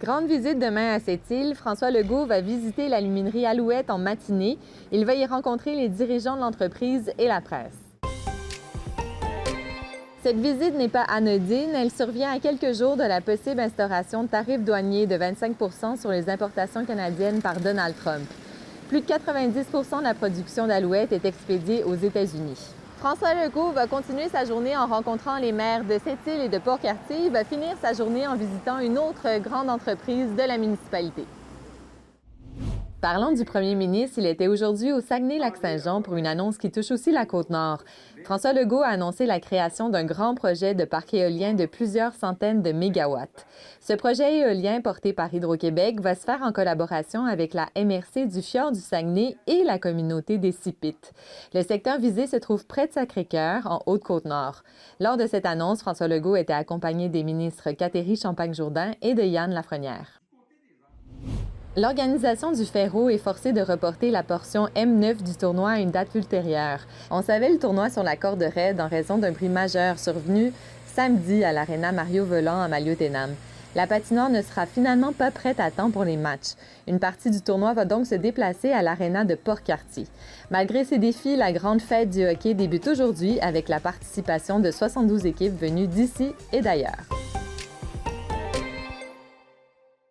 Grande visite demain à Sept-Îles. François Legault va visiter l'aluminerie Alouette en matinée. Il va y rencontrer les dirigeants de l'entreprise et la presse. Cette visite n'est pas anodine. Elle survient à quelques jours de la possible instauration de tarifs douaniers de 25 % sur les importations canadiennes par Donald Trump. Plus de 90 % de la production d'Alouette est expédiée aux États-Unis. François Legault va continuer sa journée en rencontrant les maires de Sept-Îles et de Port-Cartier. Il va finir sa journée en visitant une autre grande entreprise de la municipalité. Parlons du premier ministre, il était aujourd'hui au Saguenay-Lac-Saint-Jean pour une annonce qui touche aussi la Côte-Nord. François Legault a annoncé la création d'un grand projet de parc éolien de plusieurs centaines de mégawatts. Ce projet éolien porté par Hydro-Québec va se faire en collaboration avec la MRC du Fjord du Saguenay et la communauté des Sipites. Le secteur visé se trouve près de Sacré-Cœur, en Haute-Côte-Nord. Lors de cette annonce, François Legault était accompagné des ministres Catherine Champagne-Jourdain et de Yann Lafrenière. L'organisation du Ferro est forcée de reporter la portion M9 du tournoi à une date ultérieure. On savait le tournoi sur la corde raide en raison d'un bruit majeur survenu samedi à l'Arena Mario Velan à Maliotenam. La patinoire ne sera finalement pas prête à temps pour les matchs. Une partie du tournoi va donc se déplacer à l'Arena de Port-Cartier. Malgré ces défis, la grande fête du hockey débute aujourd'hui avec la participation de 72 équipes venues d'ici et d'ailleurs.